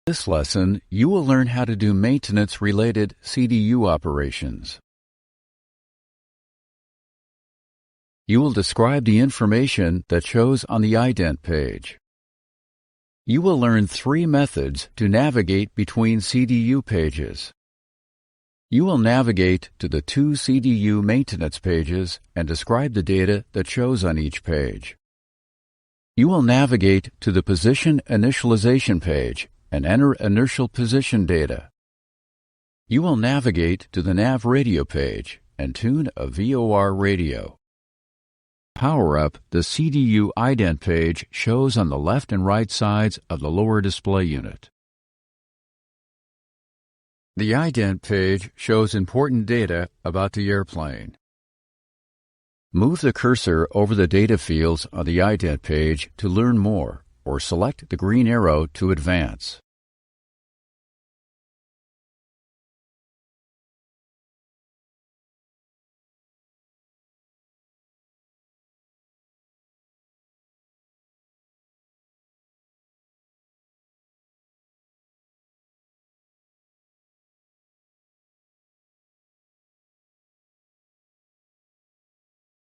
this lesson, you will learn how to do maintenance-related CDU operations. You will describe the information that shows on the Ident page. You will learn 3 methods to navigate between CDU pages. You will navigate to the 2 CDU maintenance pages and describe the data that shows on each page. You will navigate to the position initialization page and enter inertial position data. You will navigate to the nav radio page and tune a VOR radio. Power up the CDU Ident page shows on the left and right sides of the lower display unit. The Ident page shows important data about the airplane. Move the cursor over the data fields on the Ident page to learn more, or select the green arrow to advance.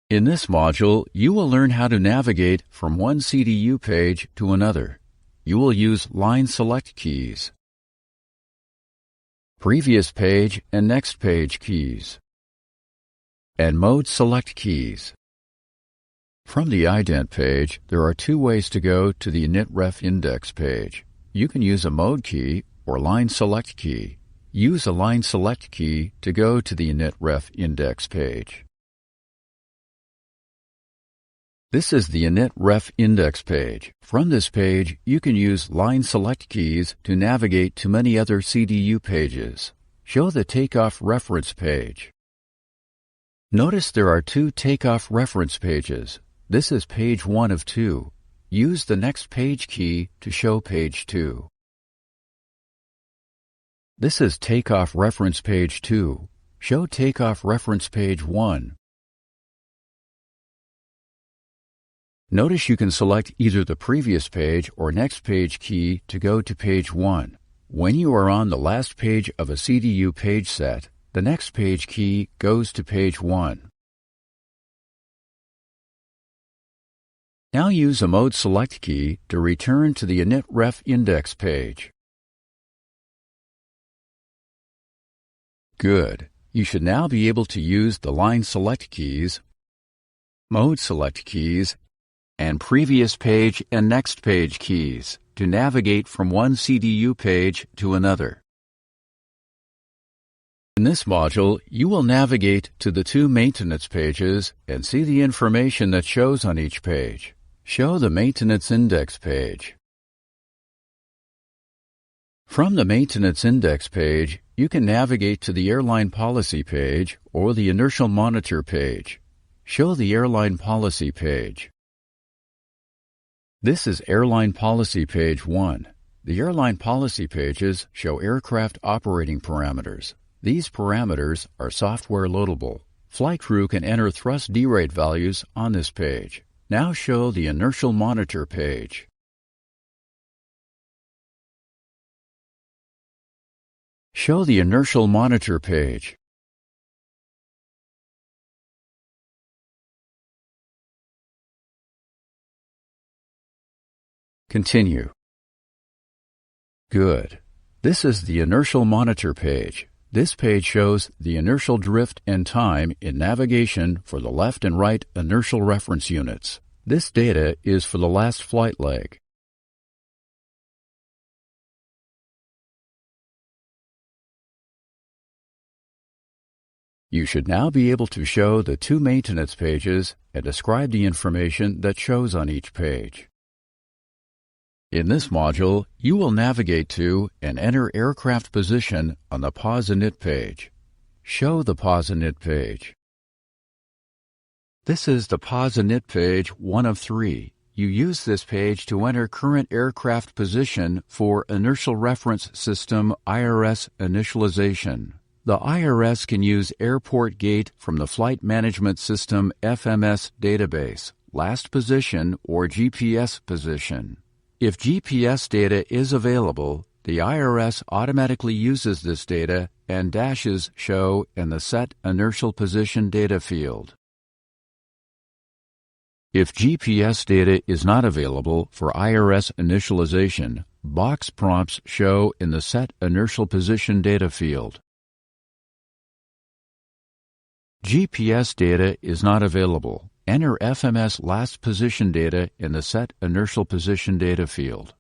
In this module, you will learn how to navigate from one CDU page to another. You will use line select keys, previous page and next page keys, and mode select keys. From the Ident page, there are 2 ways to go to the INIT Ref Index page. You can use a mode key or line select key. Use a line select key to go to the INIT Ref Index page. This is the INIT Ref Index page. From this page, you can use line select keys to navigate to many other CDU pages. Show the takeoff reference page. Notice there are 2 takeoff reference pages. This is page 1 of 2. Use the next page key to show page 2. This is takeoff reference page 2. Show takeoff reference page 1. Notice you can select either the previous page or next page key to go to page 1. When you are on the last page of a CDU page set, the next page key goes to page 1. Now use a mode select key to return to the INIT Ref Index page. Good. You should now be able to use the line select keys, mode select keys, and previous page and next page keys to navigate from one CDU page to another. In this module, you will navigate to the 2 maintenance pages and see the information that shows on each page. Show the Maintenance Index page. From the Maintenance Index page, you can navigate to the Airline Policy page or the Inertial Monitor page. Show the Airline Policy page. This is Airline Policy page 1. The Airline Policy pages show aircraft operating parameters. These parameters are software loadable. Flight crew can enter thrust derate values on this page. Now show the Inertial Monitor page. Show the Inertial Monitor page. Continue. Good. This is the Inertial Monitor page. This page shows the inertial drift and time in navigation for the left and right inertial reference units. This data is for the last flight leg. You should now be able to show the 2 maintenance pages and describe the information that shows on each page. In this module, you will navigate to and enter aircraft position on the Pause INIT page. Show the Pause INIT page. This is the Pause INIT page 1 of 3. You use this page to enter current aircraft position for Inertial Reference System IRS initialization. The IRS can use airport gate from the Flight Management System FMS database, last position or GPS position. If GPS data is available, the IRS automatically uses this data and dashes show in the Set Inertial Position data field. If GPS data is not available for IRS initialization, box prompts show in the Set Inertial Position data field. GPS data is not available. Enter FMS last position data in the Set Inertial Position data field.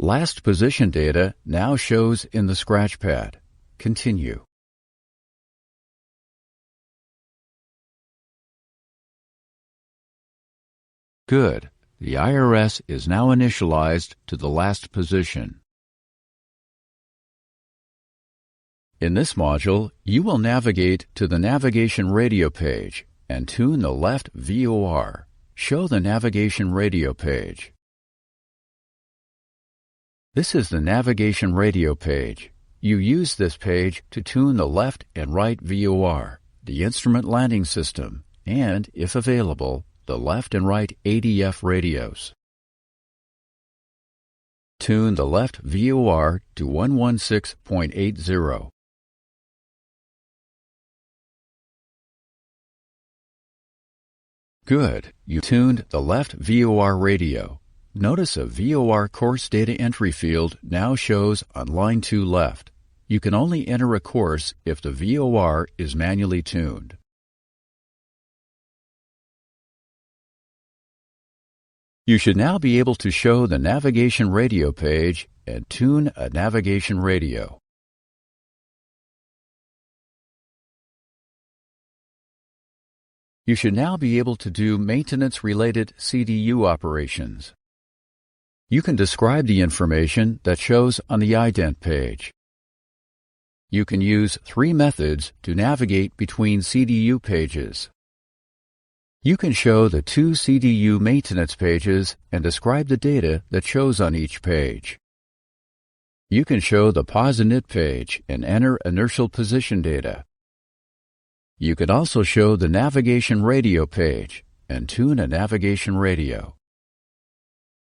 Last position data now shows in the scratch pad. Continue. Good. The IRS is now initialized to the last position. In this module, you will navigate to the Navigation Radio page and tune the left VOR. Show the Navigation Radio page. This is the Navigation Radio page. You use this page to tune the left and right VOR, the Instrument Landing System, and, if available, the left and right ADF radios. Tune the left VOR to 116.80. Good. You tuned the left VOR radio. Notice a VOR course data entry field now shows on line 2 left. You can only enter a course if the VOR is manually tuned. You should now be able to show the Navigation Radio page and tune a navigation radio. You should now be able to do maintenance-related CDU operations. You can describe the information that shows on the Ident page. You can use 3 methods to navigate between CDU pages. You can show the 2 CDU maintenance pages and describe the data that shows on each page. You can show the Pause INIT page and enter inertial position data. You can also show the Navigation Radio page and tune a navigation radio.